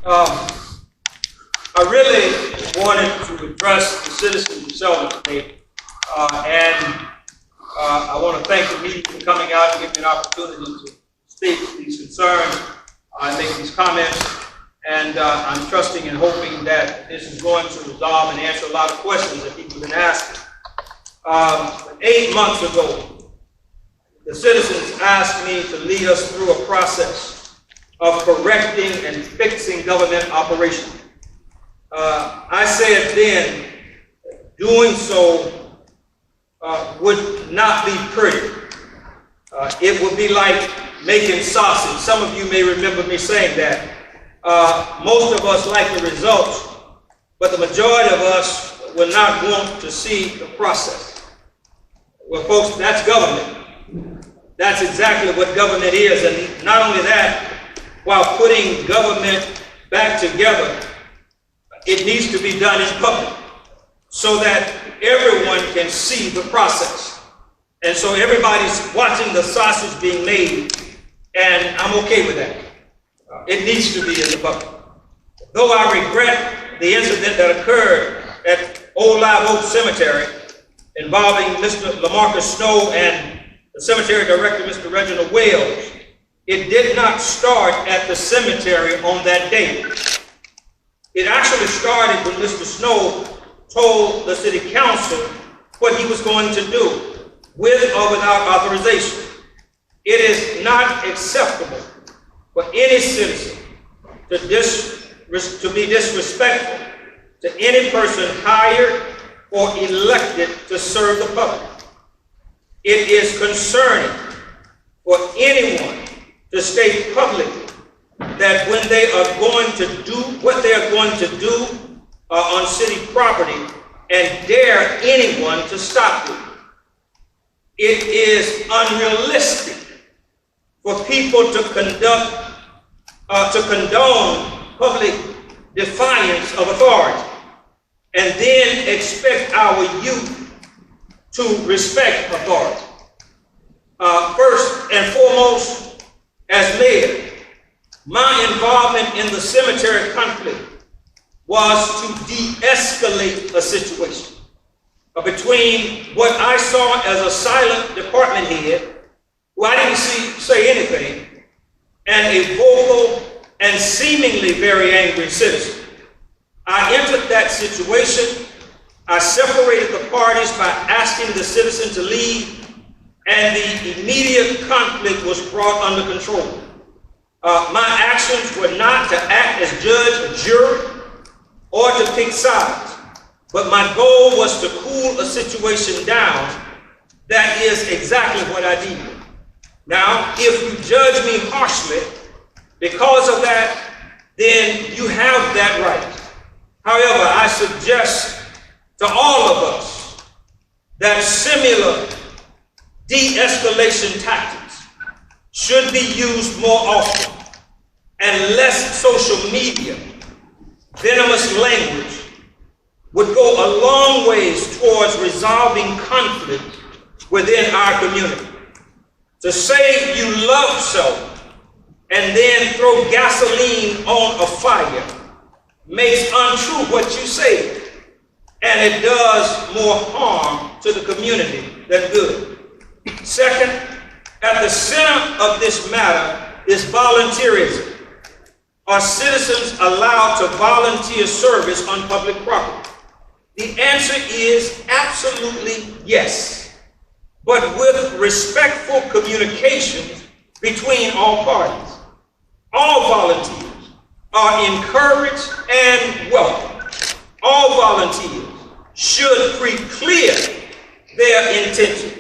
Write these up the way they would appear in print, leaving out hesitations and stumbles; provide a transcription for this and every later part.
Um, I really wanted to address the citizens of Selma today, and I want to thank the media for coming out and giving me an opportunity to state these concerns and make these comments. And I'm trusting and hoping that this is going to resolve and answer a lot of questions that people have been asking. 8 months ago, the citizens asked me to lead us through a process of correcting and fixing government operations. I said then, doing so would not be pretty. It would be like making sausage. Some of you may remember me saying that. Most of us like the results, but the majority of us will not want to see the process. Well, folks, that's government. That's exactly what government is. And not only that, while putting government back together, it needs to be done in public so that everyone can see the process. And so everybody's watching the sausage being made, and I'm okay with that. It needs to be in the public. Though I regret the incident that occurred at Old Live Oak Cemetery involving Mr. LaMarcus Snow and the cemetery director, Mr. Reginald Wells, it did not start at the cemetery on that day. It actually started when Mr. Snow told the city council what he was going to do, with or without authorization. It is not acceptable for any citizen to be disrespectful to any person hired or elected to serve the public. It is concerning for anyone to state publicly that when they are going to do what they are going to do on city property and dare anyone to stop it. It is unrealistic for people to condone public defiance of authority and then expect our youth to respect authority. First and foremost, as mayor, my involvement in the cemetery conflict was to de-escalate a situation between what I saw as a silent department head, who I didn't say anything, and a vocal and seemingly very angry citizen. I entered that situation. I separated the parties by asking the citizen to leave, and the immediate conflict was brought under control. My actions were not to act as judge or jury or to pick sides, but my goal was to cool a situation down. That is exactly what I did. Now, if you judge me harshly because of that, then you have that right. However, I suggest to all of us that similar de-escalation tactics should be used more often, and less social media, venomous language would go a long ways towards resolving conflict within our community. To say you love someone and then throw gasoline on a fire makes untrue what you say, and it does more harm to the community than good. Second, at the center of this matter is volunteerism. Are citizens allowed to volunteer service on public property? The answer is absolutely yes, but with respectful communications between all parties. All volunteers are encouraged and welcome. All volunteers should pre-clear their intention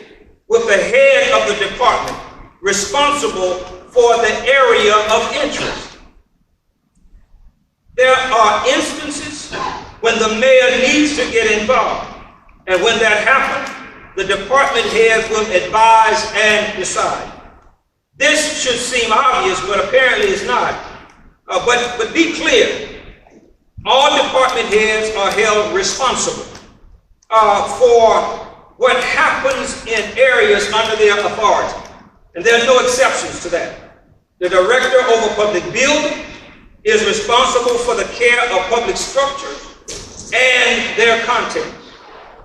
with the head of the department responsible for the area of interest. There are instances when the mayor needs to get involved, and when that happens, the department heads will advise and decide. This should seem obvious, but apparently it's not. But be clear, all department heads are held responsible for what happens in areas under their authority, and there are no exceptions to that. The director over public building is responsible for the care of public structures and their contents.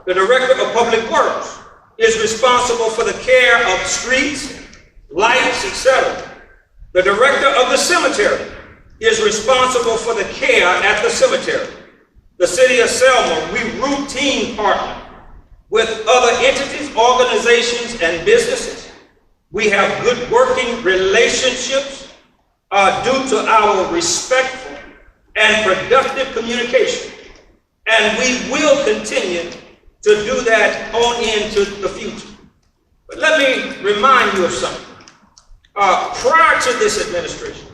The Director of Public Works is responsible for the care of streets, lights, etc. The Director of the Cemetery is responsible for the care at the cemetery. The City of Selma, we routine partner with other entities, organizations, and businesses. We have good working relationships due to our respectful and productive communication. And we will continue to do that on into the future. But let me remind you of something. Prior to this administration,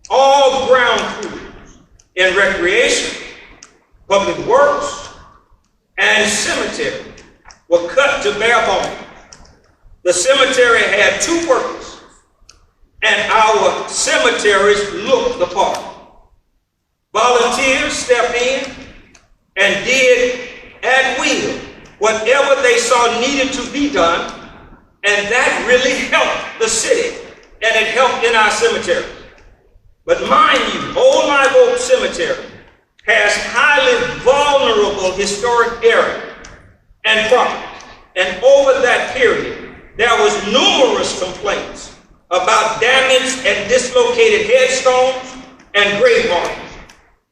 all ground crews in recreation, public works, and cemetery were cut to bare bones. The cemetery had 2 workers, and our cemeteries looked the part. Volunteers stepped in and did at will whatever they saw needed to be done, and that really helped the city, and it helped in our cemetery. But mind you, Old Live Oak Cemetery has highly vulnerable historic area and property, and over that period, there was numerous complaints about damaged and dislocated headstones and grave markers.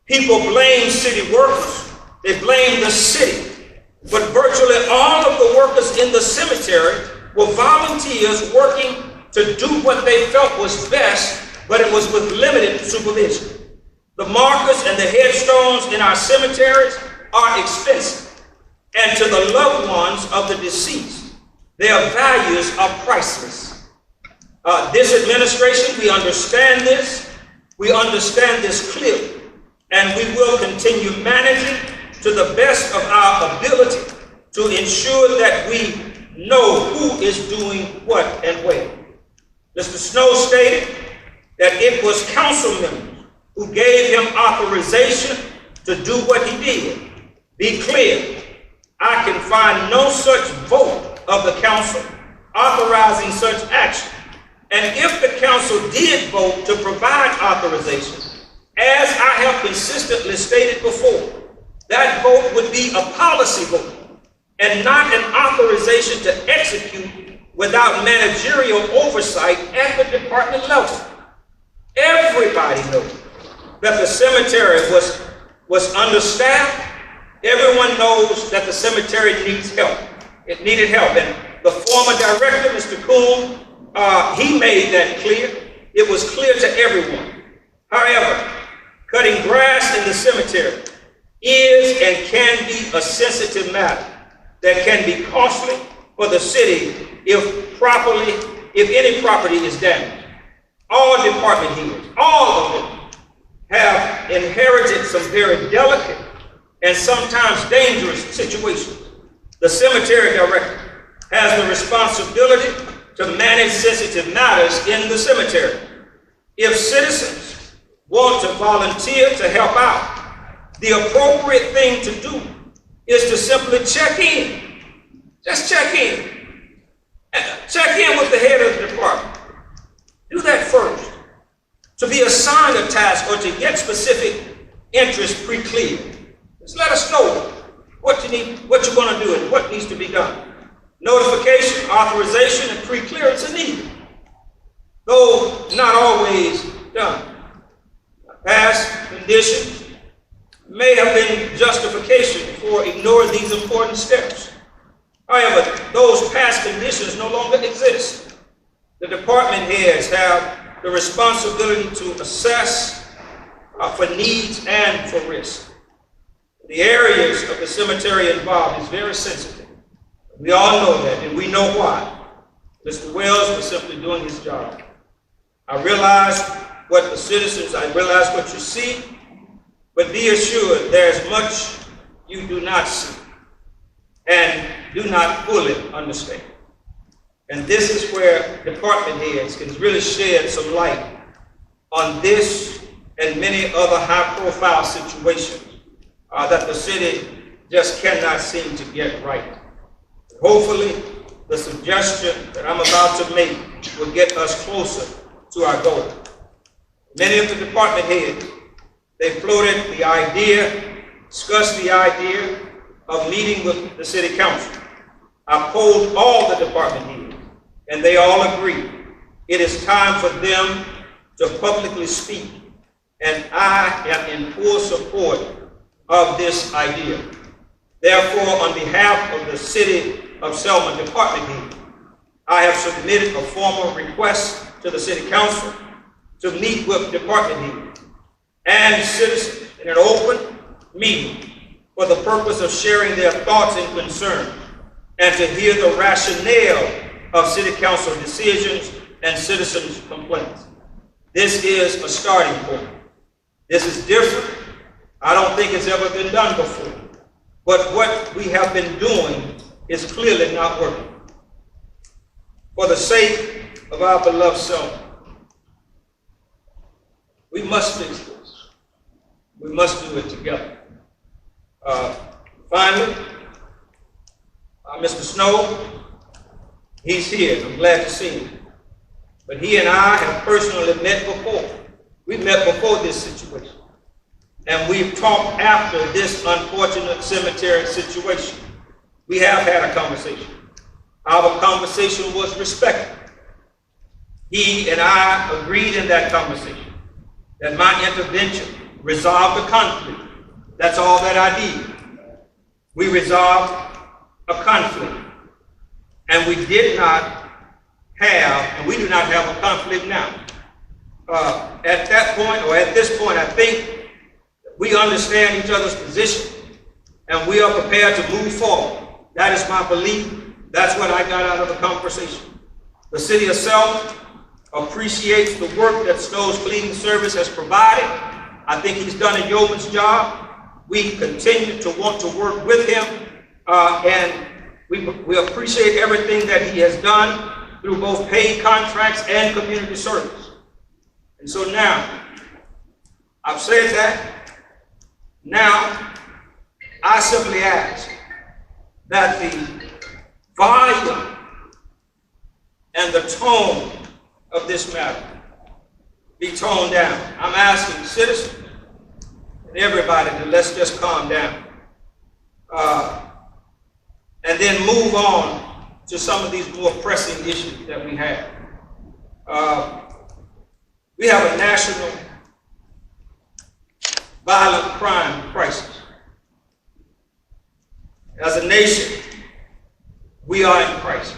People blame city workers, they blame the city, but virtually all of the workers in the cemetery were volunteers working to do what they felt was best, but it was with limited supervision. The markers and the headstones in our cemeteries are expensive, and to the loved ones of the deceased, their values are priceless. This administration, we understand this clearly, and we will continue managing to the best of our ability to ensure that we know who is doing what and where. Mr. Snow stated that it was council members who gave him authorization to do what he did. Be clear, I can find no such vote of the council authorizing such action. And if the council did vote to provide authorization, as I have consistently stated before, that vote would be a policy vote and not an authorization to execute without managerial oversight at the department level. Everybody knows that the cemetery was understaffed. Everyone knows that the cemetery needs help. It needed help. And the former director, Mr. Kuhn, he made that clear. It was clear to everyone. However, cutting grass in the cemetery is and can be a sensitive matter that can be costly for the city if any property is damaged. All department heads, all of them, have inherited some very delicate and sometimes dangerous situations. The cemetery director has the responsibility to manage sensitive matters in the cemetery. If citizens want to volunteer to help out, the appropriate thing to do is to simply check in. Just check in. Check in with the head of the department. Do that first. To be assigned a task or to get specific interest pre-cleared, just let us know what you need, what you're going to do, and what needs to be done. Notification, authorization, and pre-clearance are needed, though not always done. Past conditions may have been justification for ignoring these important steps. However, those past conditions no longer exist. The department heads have the responsibility to assess for needs and for risk. The areas of the cemetery involved is very sensitive. We all know that, and we know why. Mr. Wells was simply doing his job. I realize what the citizens, I realize what you see, but be assured there's much you do not see and do not fully understand. And this is where department heads can really shed some light on this and many other high-profile situations that the city just cannot seem to get right. Hopefully, the suggestion that I'm about to make will get us closer to our goal. Many of the department heads, they floated the idea, discussed the idea of meeting with the city council. I polled all the department heads, and they all agreed. It is time for them to publicly speak, and I am in full support of this idea. Therefore, on behalf of the City of Selma department head, I have submitted a formal request to the City Council to meet with department heads and citizens in an open meeting for the purpose of sharing their thoughts and concerns and to hear the rationale of City Council decisions and citizens' complaints. This is a starting point. This is different. I don't think it's ever been done before. But what we have been doing is clearly not working. For the sake of our beloved Selma, we must fix this. We must do it together. Finally, Mr. Snow, he's here. I'm glad to see him. But he and I have personally met before. We met before this situation. And we've talked after this unfortunate cemetery situation. We have had a conversation. Our conversation was respectful. He and I agreed in that conversation that my intervention resolved the conflict. That's all that I did. We resolved a conflict. And we did not have, and we do not have a conflict now. At that point, or at this point, I think we understand each other's position and we are prepared to move forward. That is my belief. That's what I got out of the conversation. The City of Selma appreciates the work that Snow's cleaning service has provided. I think he's done a yeoman's job. We continue to want to work with him, and we appreciate everything that he has done through both paid contracts and community service. And so now, I've said that. Now, I simply ask that the volume and the tone of this matter be toned down. I'm asking citizens and everybody to let's just calm down. And then move on to some of these more pressing issues that we have. We have a national violent crime crisis. As a nation, we are in crisis.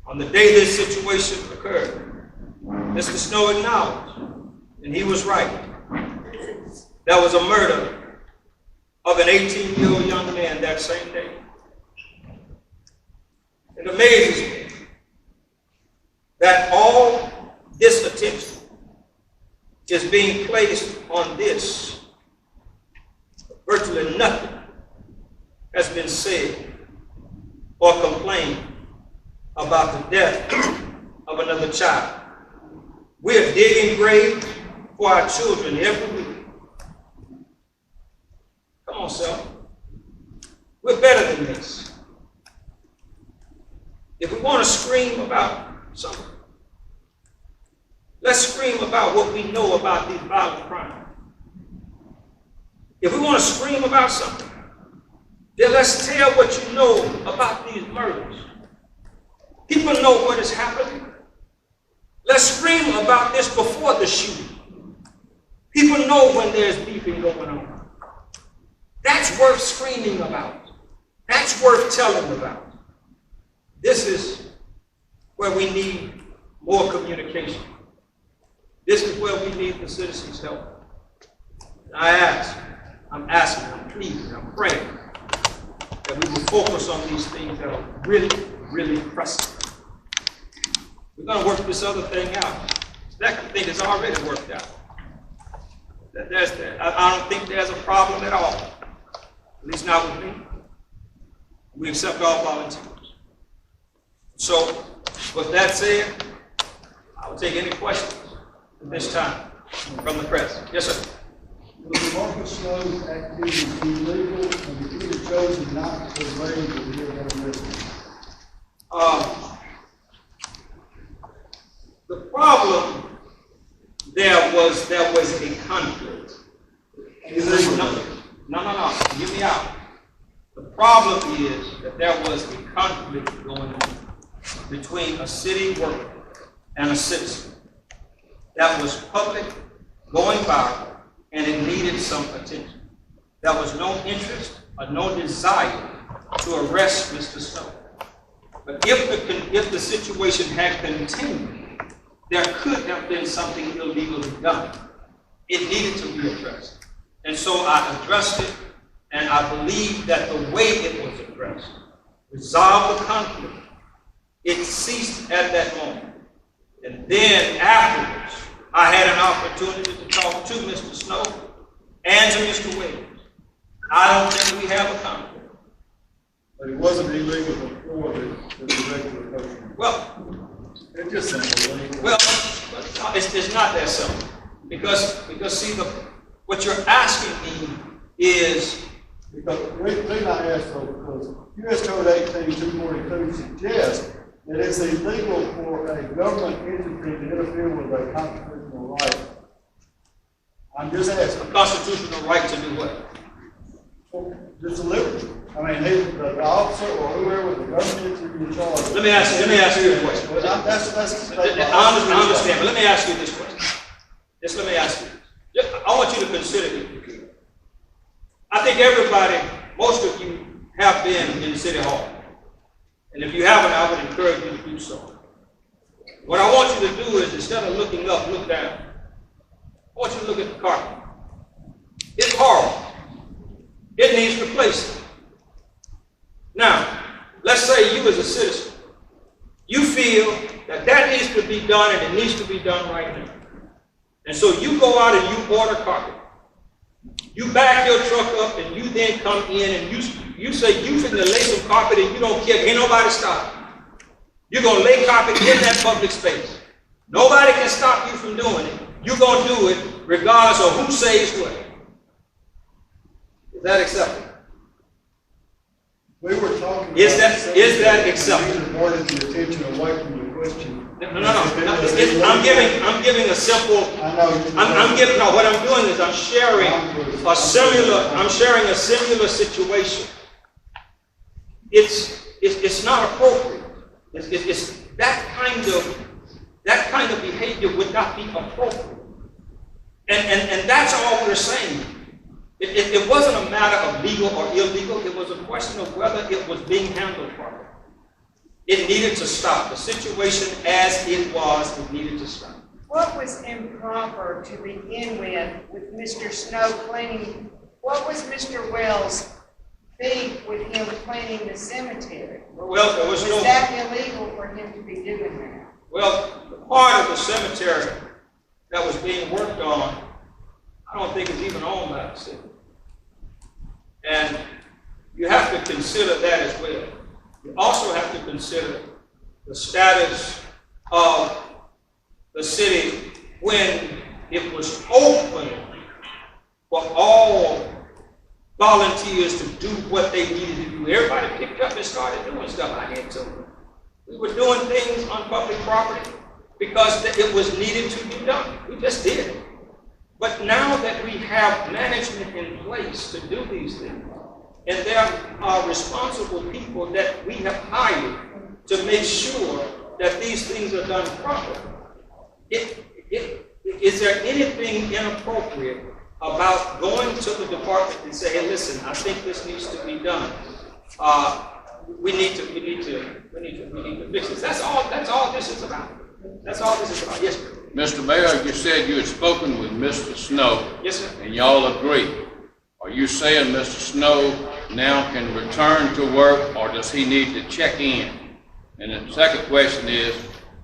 On the day this situation occurred, Mr. Snow acknowledged, and he was right, there was a murder of an 18-year-old young man that same day. It amazes me that all this attention is being placed on this. Virtually nothing has been said or complained about the death of another child. We are digging graves for our children every week. Come on, self. We're better than this. If we want to scream about something, let's scream about what we know about these violent crimes. If we want to scream about something, then let's tell what you know about these murders. People know what is happening. Let's scream about this before the shooting. People know when there's beefing going on. That's worth screaming about. That's worth telling about. This is where we need more communication. This is where we need the citizens' help. I'm asking, I'm pleading, I'm praying that we will focus on these things that are really, really pressing. We're going to work this other thing out. That thing is already worked out. I don't think there's a problem at all. At least not with me. We accept all volunteers. So, with that said, I will take any questions at this time from the press. Yes, sir. Was Marcus Snow's activity illegal, and if he had chosen not to raise it, he would have arrested? The problem there was a conflict. No, hear me out. The problem is that there was a conflict going on between a city worker and a citizen that was public, going viral, and it needed some attention. There was no interest or no desire to arrest Mr. Snow. But if the situation had continued, there could have been something illegally done. It needed to be addressed. And so I addressed it, and I believe that the way it was addressed resolved the conflict. It ceased at that moment. And then afterwards, I had an opportunity to talk to Mr. Snow and to Mr. Williams. I don't think we have a conflict. But it wasn't illegal before the regular code. Well, It's just simple. well, it's not that simple. Because see, what you're asking me is, Because the reason I asked though, because U.S. Code 18242 suggests that it's illegal for a government entity to interfere with a constitutional right. I'm just a asking. constitutional right to do what? Just a liberty. I mean, the officer or whoever, the government entity in charge. Let me ask you a question. That's I understand, but let me ask you this question. Just let me ask you this. I want you to consider this. I think everybody, most of you, have been in City Hall. And if you haven't, I would encourage you to do so. What I want you to do is, instead of looking up, look down. I want you to look at the carpet. It's horrible. It needs replacing. Now, let's say you as a citizen, you feel that needs to be done and it needs to be done right now. And so you go out and you order carpet. You back your truck up and you then come in and you say you finna lay some carpet and you don't care. Ain't nobody stop you. You're going to lay carpet in that public space. Nobody can stop you from doing it. You're going to do it regardless of who says what. Is that acceptable? We were talking. Is that acceptable? We diverted the attention away from the question. No. I'm giving a simple. No. What I'm doing is I'm sharing a similar situation. It's not appropriate. It's that kind of behavior would not be appropriate. And that's all we're saying. It wasn't a matter of legal or illegal. It was a question of whether it was being handled properly. It needed to stop. The situation as it was, it needed to stop. What was improper to begin with Mr. Snow cleaning? What was Mr. Wells' beef with him cleaning the cemetery? Well, there was that illegal for him to be doing that? Well, the part of the cemetery that was being worked on, I don't think is even owned by the city. And you have to consider that as well. You also have to consider the status of the city when it was open for all volunteers to do what they needed to do. Everybody picked up and started doing stuff. I did too. We were doing things on public property because it was needed to be done. We just did it. But now that we have management in place to do these things, and there are responsible people that we have hired to make sure that these things are done properly, is there anything inappropriate about going to the department and saying, hey, listen, I think this needs to be done. We need to fix this. That's all this is about. That's all this is about. Yes, sir. Mr. Mayor, you said you had spoken with Mr. Snow. Yes, sir. And y'all agree. Are you saying Mr. Snow now can return to work, or does he need to check in? And the second question is,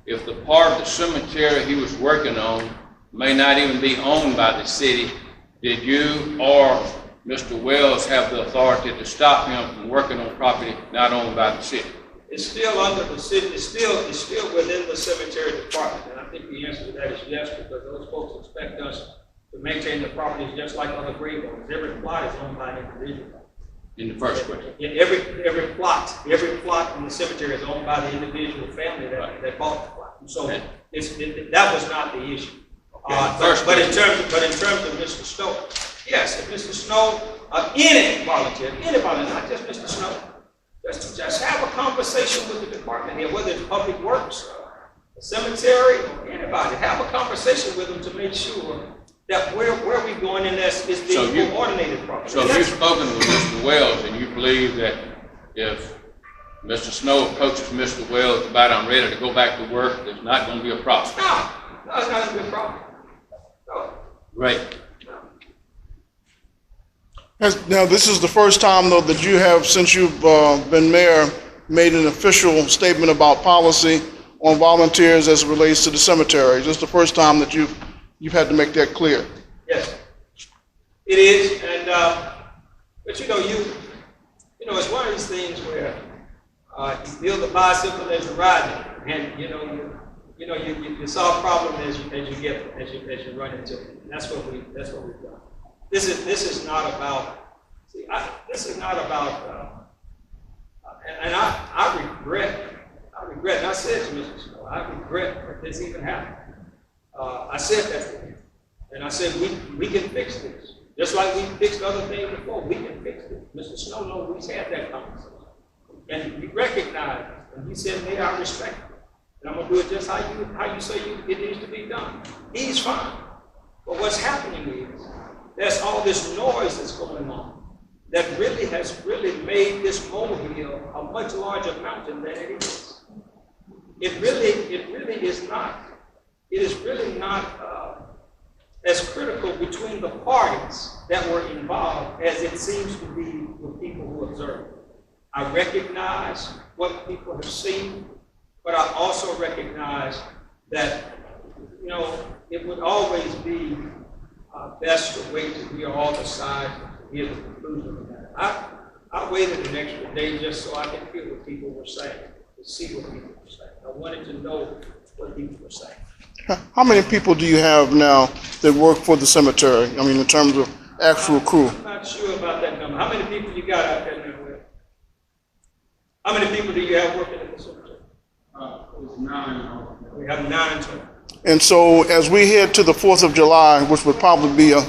if the part of the cemetery he was working on may not even be owned by the city, did you or Mr. Wells have the authority to stop him from working on property not owned by the city? It's still under the city. It's still within the cemetery department. And I think the answer to that is yes, because those folks expect us to maintain the properties just like other grave owners. Every plot is owned by an individual. In the first question. Every plot in the cemetery is owned by the individual family that bought the plot. So that was not the issue. But in terms of Mr. Snow, yes, if Mr. Snow, any volunteer, not just Mr. Snow, just have a conversation with the department here, whether it's public works, the cemetery, or anybody, have a conversation with them to make sure that where we're going in this is being coordinated properly. So you've spoken with Mr. Wells, and you believe that if Mr. Snow approaches Mr. Wells about I'm ready to go back to work, there's not going to be a problem? No, it's not going to be a problem. No. Great. Now, this is the first time, though, that you have, since you've been mayor, made an official statement about policy on volunteers as it relates to the cemetery. This is the first time that you've had to make that clear. Yes, it is, and but you know, it's one of these things where you build a bicycle as you ride it, and you solve problems as you run into it. And that's what we've done. This is not about. And I regret. And I said to Mr. Snow, I regret that this even happened. I said that to him, and I said we can fix this, just like we fixed other things before. We can fix it. Mr. Snow knows we've had that conversation, and he recognized it, and he said, "Hey, I respect it, and I'm gonna do it just how you say it needs to be done." He's fine, but what's happening is there's all this noise that's going on that has made this molehill a much larger mountain than it is. It really is not. It is really not as critical between the parties that were involved as it seems to be with people who observe. I recognize what people have seen, but I also recognize that, it would always be best to wait to hear all the sides and to hear the conclusion of that. I waited an extra day just so I could hear what people were saying, to see what people were saying. I wanted to know what people were saying. How many people do you have now that work for the cemetery? I mean, in terms of actual crew? I'm not sure about that number. How many people you got out there now, Will? How many people do you have working at the cemetery? It's 9. We have 9 total. And so as we head to the 4th of July, which would probably be a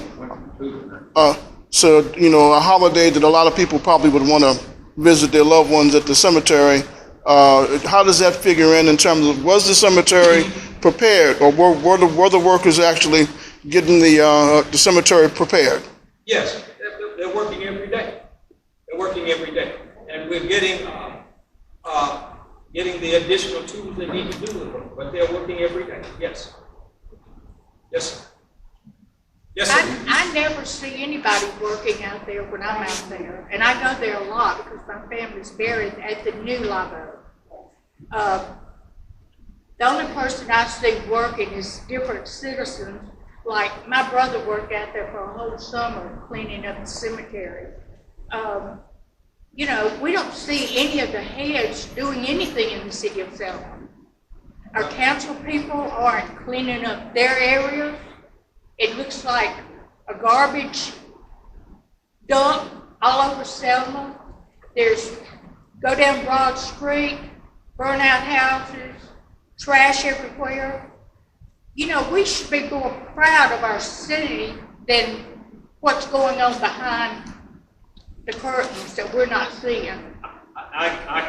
holiday that a lot of people probably would want to visit their loved ones at the cemetery, how does that figure in terms of, was the cemetery prepared, or were the workers actually getting the cemetery prepared? Yes, they're working every day. They're working every day. And we're getting the additional tools they need to do the work, but they're working every day. Yes. Yes. Yes, sir. I never see anybody working out there when I'm out there, and I go there a lot because my family's buried at the new library. The only person I see working is different citizens. Like my brother worked out there for a whole summer cleaning up the cemetery. We don't see any of the heads doing anything in the city of Selma. Our council people aren't cleaning up their area. It looks like a garbage dump all over Selma. Go down Broad Street, burn out houses, trash everywhere. We should be more proud of our city than what's going on behind the curtains that we're not seeing. I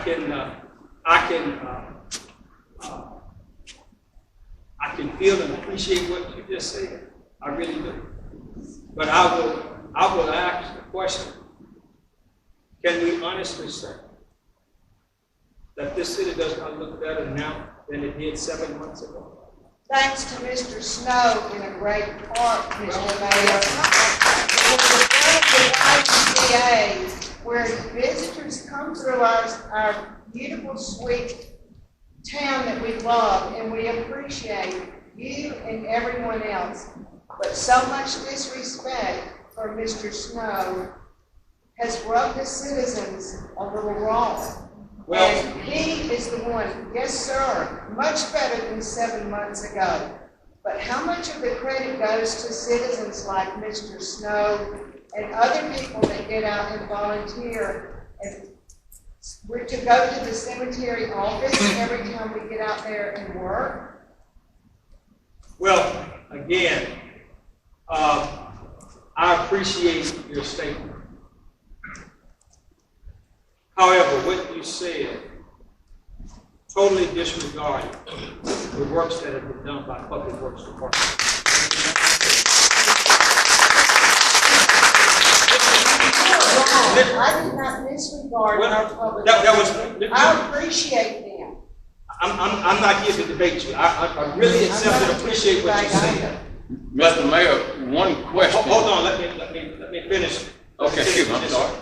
can feel and appreciate what you just said. I really do. But I will ask the question: can we honestly say that this city does not look better now than it did 7 months ago? Thanks to Mr. Snow in a great part, Mr. Mayor. It was a great YMCA where visitors come through our beautiful, sweet town that we love, and we appreciate you and everyone else. But so much disrespect for Mr. Snow has rubbed the citizens a little wrong. And he is the one, yes, sir, much better than 7 months ago. But how much of the credit goes to citizens like Mr. Snow and other people that get out and volunteer? And we're to go to the cemetery office every time we get out there and work. Well, again, I appreciate your statement. However, what you said totally disregarded the works that have been done by Public Works Department. I did not disregard our public. I appreciate them. I'm not here to debate you. I really accept and appreciate what you said. Mr. Mayor, one question. Hold on, let me finish. Okay, excuse me, I'm sorry.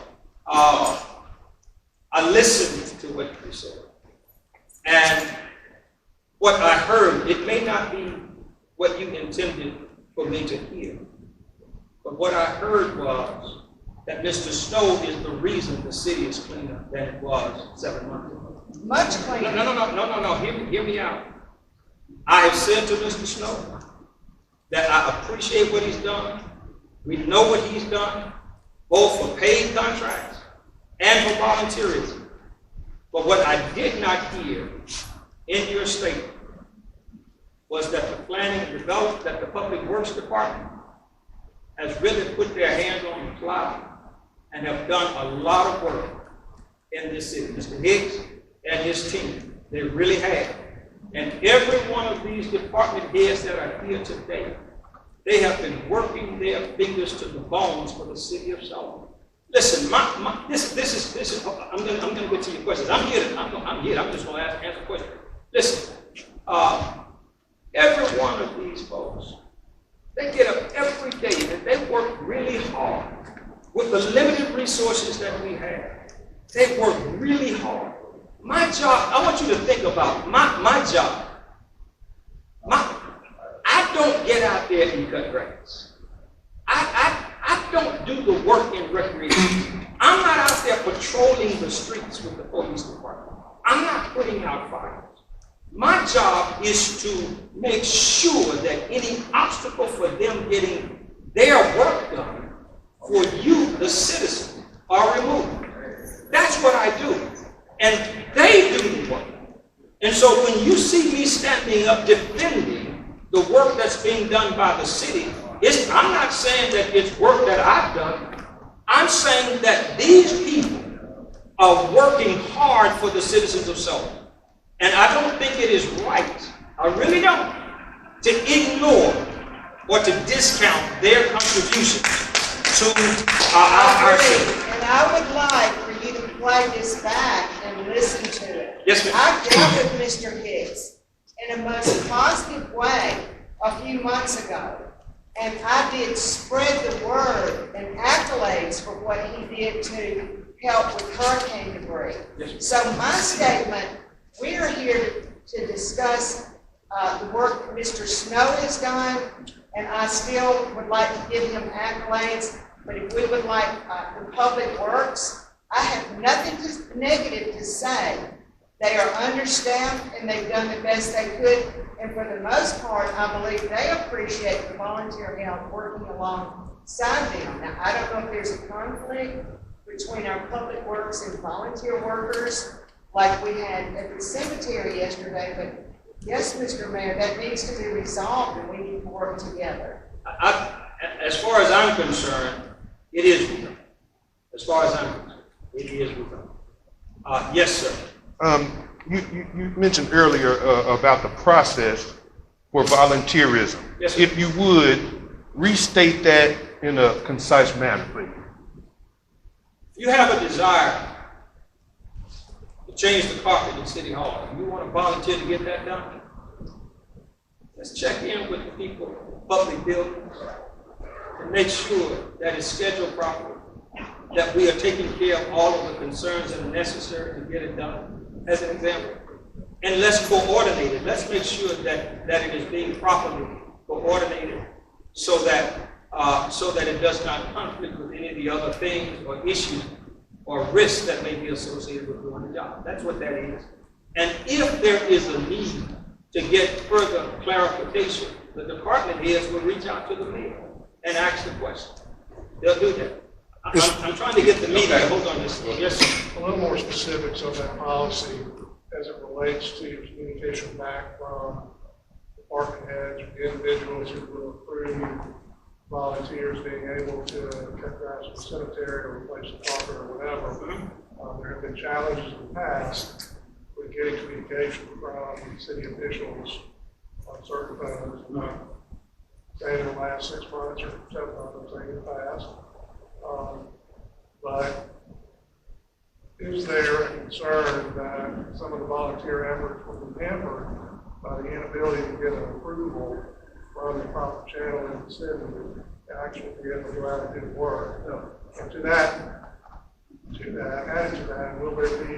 I listened to what you said. And what I heard, it may not be what you intended for me to hear. But what I heard was that Mr. Snow is the reason the city is cleaner than it was 7 months ago. Much cleaner. No. Hear me out. I have said to Mr. Snow that I appreciate what he's done. We know what he's done, both for paid contracts and for volunteerism. But what I did not hear in your statement was that the planning and development, that the Public Works Department has really put their hands on the plow and have done a lot of work in this city. Mr. Hicks and his team, they really have. And every one of these department heads that are here today, they have been working their fingers to the bones for the city of Selma. Listen, this is. I'm going to get to your questions. I'm here. I'm just going to answer questions. Listen, every one of these folks, they get up every day and they work really hard with the limited resources that we have. They work really hard. My job, I want you to think about my job. I don't get out there and cut grass. I don't do the work in recreation. I'm not out there patrolling the streets with the police department. I'm not putting out fires. My job is to make sure that any obstacle for them getting their work done for you, the citizen, are removed. That's what I do. And they do the work. And so when you see me standing up defending the work that's being done by the city, I'm not saying that it's work that I've done. I'm saying that these people are working hard for the citizens of Selma. And I don't think it is right, I really don't, to ignore or to discount their contributions to our city. And I would like for you to play this back and listen to it. Yes, ma'am. I dealt with Mr. Hicks in a most positive way a few months ago. And I did spread the word and accolades for what he did to help with hurricane debris. Yes. So my statement, we are here to discuss the work Mr. Snow has done, and I still would like to give him accolades. But if we would like the Public Works, I have nothing negative to say. They are understaffed and they've done the best they could. And for the most part, I believe they appreciate the volunteer help working alongside them. Now, I don't know if there's a conflict between our Public Works and volunteer workers like we had at the cemetery yesterday, but yes, Mr. Mayor, that needs to be resolved and we need to work together. As far as I'm concerned, it is resolved. As far as I'm concerned, it is resolved. Yes, sir. You mentioned earlier about the process for volunteerism. Yes, sir. If you would, restate that in a concise manner, please. If you have a desire to change the carpet in City Hall, and you want to volunteer to get that done, let's check in with the people in public buildings and make sure that it's scheduled properly, that we are taking care of all of the concerns that are necessary to get it done, as an example. And let's coordinate it. Let's make sure that it is being properly coordinated so that it does not conflict with any of the other things or issues or risks that may be associated with doing the job. That's what that is. And if there is a need to get further clarification, the department heads will reach out to the mayor and ask the question. They'll do that. I'm trying to get the media. Okay. Hold on this. Yes, sir. A little more specifics on that policy as it relates to communication back from the department heads, individuals who will approve volunteers being able to cut grass in the cemetery or replace the carpet or whatever. There have been challenges in the past with getting communication from city officials on certain phones. Say in the last 6 months or 7 months, I'm saying in the past. But is there a concern that some of the volunteer efforts will be hampered by the inability to get an approval from the proper channel in the city to actually be able to go out and do the work? And added to that, will there be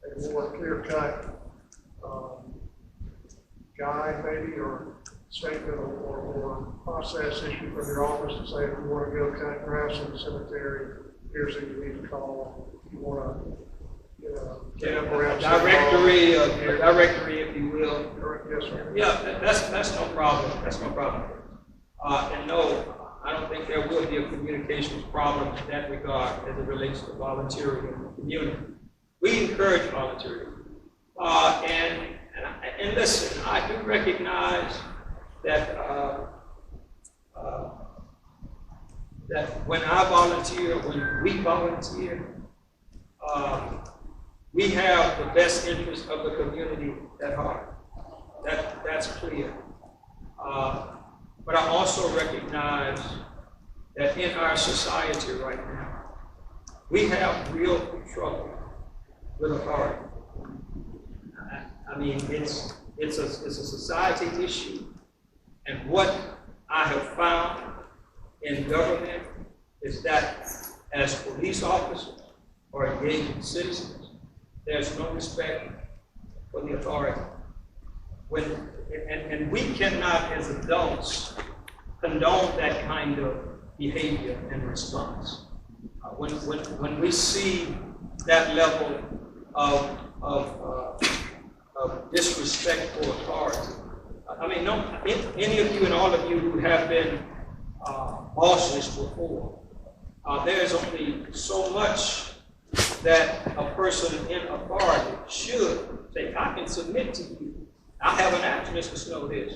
a more clear-cut guide maybe or statement or process issue from your office to say if you want to go cut grass in the cemetery, here's who you need to call. If you want to, a directory, if you will. Yes, sir. Yeah, that's no problem. That's no problem. And no, I don't think there will be a communications problem in that regard as it relates to volunteering in the community. We encourage volunteering. And listen, I do recognize that that when I volunteer, when we volunteer, we have the best interest of the community at heart. That's clear. But I also recognize that in our society right now, we have real trouble with authority. I mean, it's a society issue, and what I have found in government is that as police officers or engaging citizens, there's no respect for the authority. And we cannot, as adults, condone that kind of behavior and response. When we see that level of disrespect for authority, I mean, any of you and all of you who have been bosses before, there's only so much that a person in authority should say. I can submit to you. I haven't asked Mr. Snow this,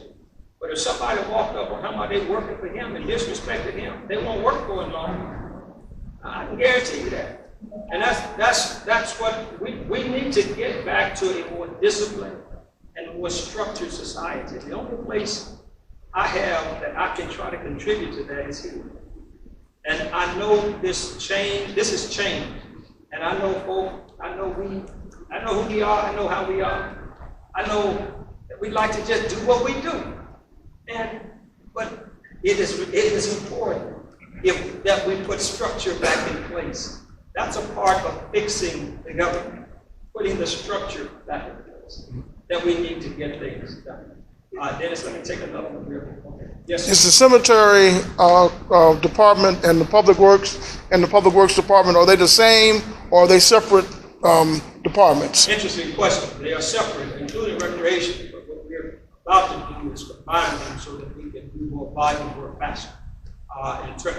but if somebody walked up on how much they working for him and disrespected him, they won't work for him long. I can guarantee you that. And that's what we need to get back to, a more disciplined and more structured society. The only place I have that I can try to contribute to that is here. And I know this is change. And I know folk, I know who we are, I know how we are. I know that we like to just do what we do. But it is important that we put structure back in place. That's a part of fixing the government, putting the structure back in place, that we need to get things done. Dennis, let me take another one here. Okay. Yes, Is the cemetery department and the public works department, are they the same or are they separate departments? Interesting question. They are separate, including recreation, but what we're about to do is combine them so that we can do more volume work faster.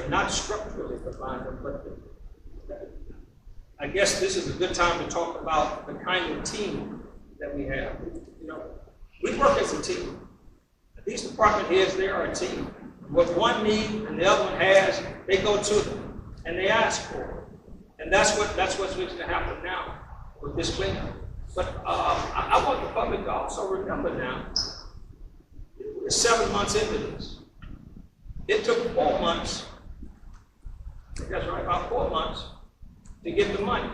Not structurally combine them, but I guess this is a good time to talk about the kind of team that we have. We work as a team. These department heads, they are a team. What one needs and the other one has, they go to them and they ask for it. And that's what's going to happen now with this cleanup. But I want the public to also remember now, we're 7 months into this. It took 4 months, I think that's right, about 4 months, to get the money,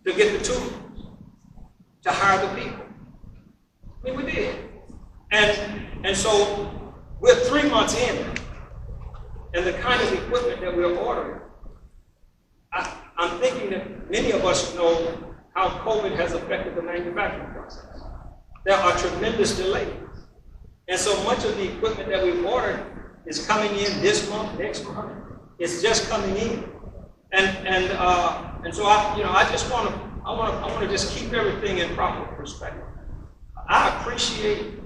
to get the tools, to hire the people. I mean, we did. And so we're 3 months in, and the kind of equipment that we're ordering, I'm thinking that many of us know how COVID has affected the manufacturing process. There are tremendous delays. And so much of the equipment that we've ordered is coming in this month, next month. It's just coming in. And so I just want to just keep everything in proper perspective. I appreciate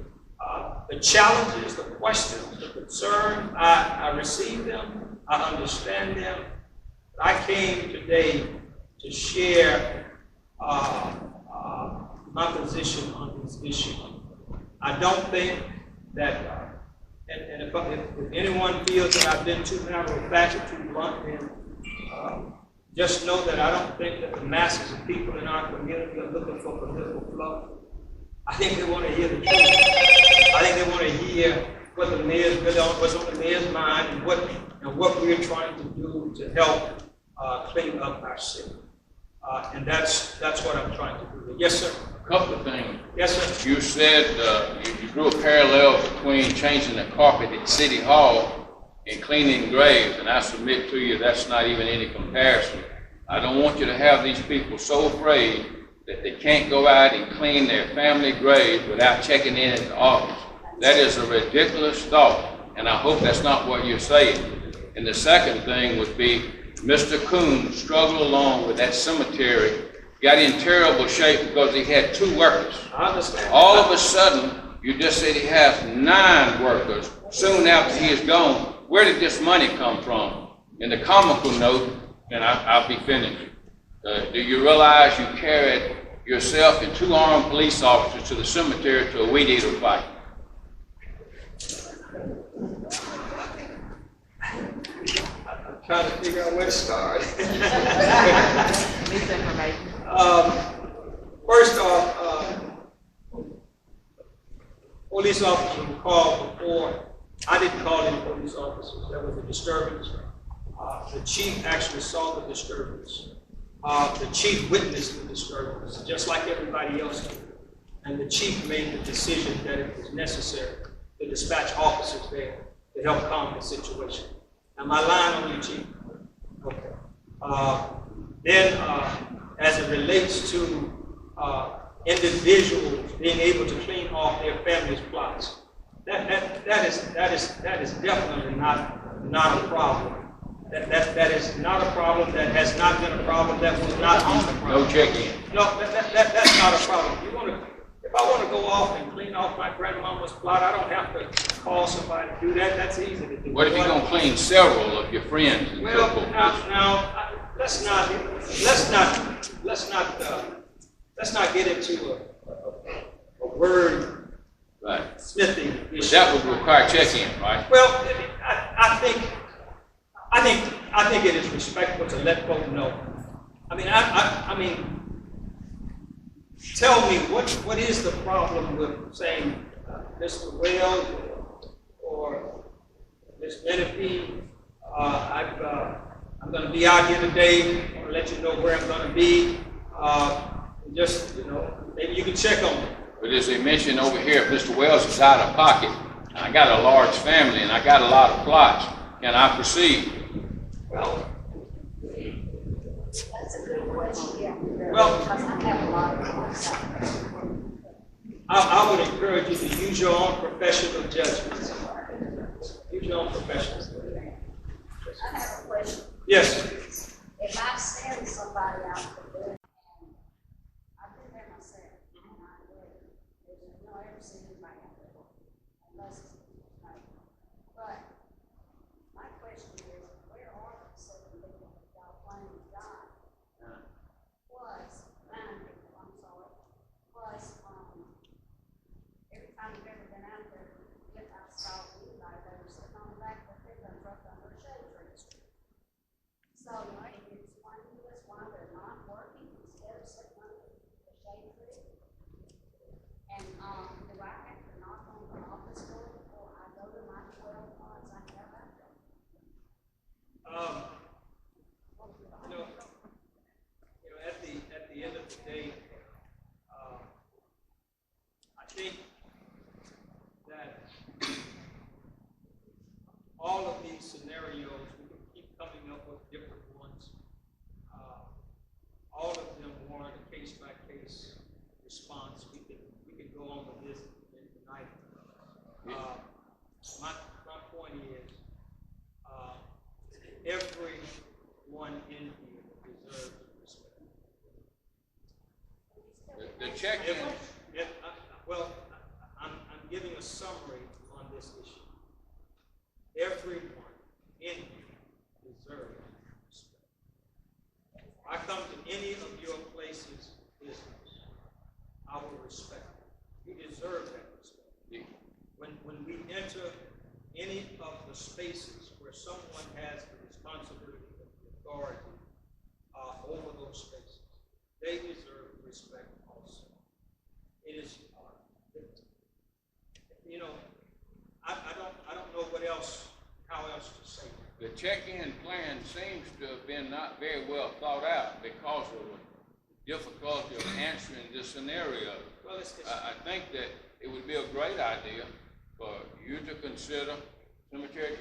the challenges, the questions, the concerns. I receive them. I understand them. I came today to share my position on this issue. I don't think that, and if anyone feels that I've been too matter of fact or too blunt, then just know that I don't think that the masses of people in our community are looking for political fluff. I think they want to hear the truth. I think they want to hear what the mayor's what's on the mayor's mind and what we're trying to do to help clean up our city. And that's what I'm trying to do. Yes, sir. A couple of things. Yes, sir. You said you drew a parallel between changing the carpet at City Hall and cleaning graves, and I submit to you that's not even any comparison. I don't want you to have these people so afraid that they can't go out and clean their family grave without checking in at the office. That is a ridiculous thought, and I hope that's not what you're saying. And the second thing would be Mr. Coon struggled along with that cemetery, got in terrible shape because he had 2 workers. I understand. All of a sudden, you just said he has 9 workers. Soon after he is gone, where did this money come from? And the comical note, and I'll be finished. Do you realize you carried yourself and 2 armed police officers to the cemetery to a weed eater fight? Trying to figure out where to start. First off, police officers were called before. I didn't call any police officers. There was a disturbance. The chief actually saw the disturbance. The chief witnessed the disturbance, just like everybody else did. And the chief made the decision that it was necessary to dispatch officers there to help calm the situation. Am I lying on you, Chief? Okay. Then, as it relates to individuals being able to clean off their family's plots, that is definitely not a problem. That is not a problem. That has not been a problem. That was not on the problem. No check-in. No, that's not a problem. If I want to go off and clean off my grandmama's plot, I don't have to call somebody to do that. That's easy to do. What if you're going to clean several of your friends? And Well, so forth? now, let's not get into a word Right. smithing But issue. that would require check-in, right? Well, I think it is respectful to let folk know. I mean, tell me what is the problem with saying Mr. Wells or Ms. Menifee, I'm going to be out here today. I'm going to let you know where I'm going to be. Just, maybe you can check on me. But as they mentioned over here, if Mr. Wells is out of pocket, I got a large family and I got a lot of plots, can I proceed? Well, That's a good question, yeah. Well, Because I have a lot of myself. I would encourage you to use your own professional judgment. Use your own professional judgment. I have a question. Yes. If I send somebody out to do it, and I've been there myself, and I agree, there's no ever seen anybody out there unless it's right. But my question is, where are the 7 people that y'all claim to die? Plus, 9 people, I'm sorry. Plus, every time you've ever been out there, if I saw anybody, they were sitting on the back of their pickup truck under a shade tree. So, can you explain to us why they're not working instead of sitting under the shade tree? And, do I have to knock on the office door before I go to my 12 months I have out there? At the end of the day, I think that all of these scenarios, we can keep coming up with different ones. All of them warrant a case-by-case response. We can go on with this tonight. My point is, everyone in here deserves respect. The check-in, I'm giving a summary on this issue. Everyone in here deserves respect. If I come to any of your places' business, I will respect you. You deserve that respect. they deserve respect also. It is, you know, I don't know how else to say that. The check-in plan seems to have been not very well thought out because of the difficulty of answering this scenario. Well, I think that it would be a great idea for you to consider, cemetery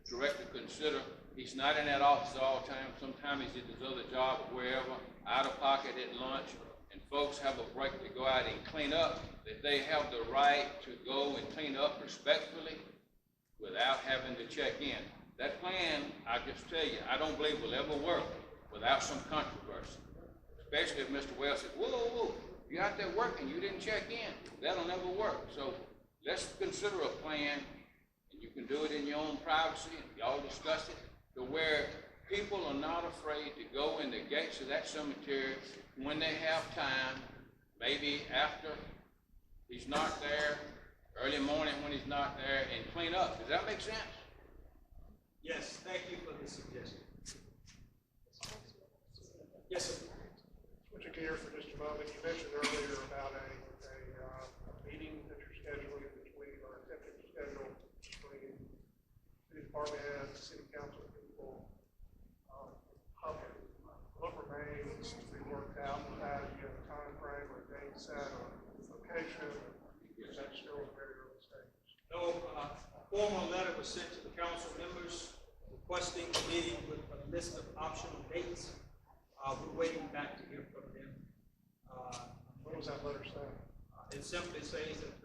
director consider, he's not in that office all the time, sometimes he's at his other job or wherever, out of pocket at lunch, and folks have a break to go out and clean up, that they have the right to go and clean up respectfully without having to check in. That plan, I just tell you, I don't believe will ever work without some controversy. Especially if Mr. Wells says, whoa, you're out there working, you didn't check in. That'll never work. So let's consider a plan, and you can do it in your own privacy, and y'all discuss it, to where people are not afraid to go in the gates of that cemetery when they have time, maybe after he's not there, early morning when he's not there, and clean up. Does that make sense? Yes, thank you for the suggestion. Yes, sir. Switching gears for just a moment, you mentioned earlier about a meeting that you're scheduling between, or attempting to schedule between city department heads, city council people, public. What remains to be worked out with that? Do you have a time frame or a date set or location? Is that still in very early stages? No, a formal letter was sent to the council members requesting a meeting with a list of optional dates. We're waiting back to hear from them. What was that letter say? It simply says that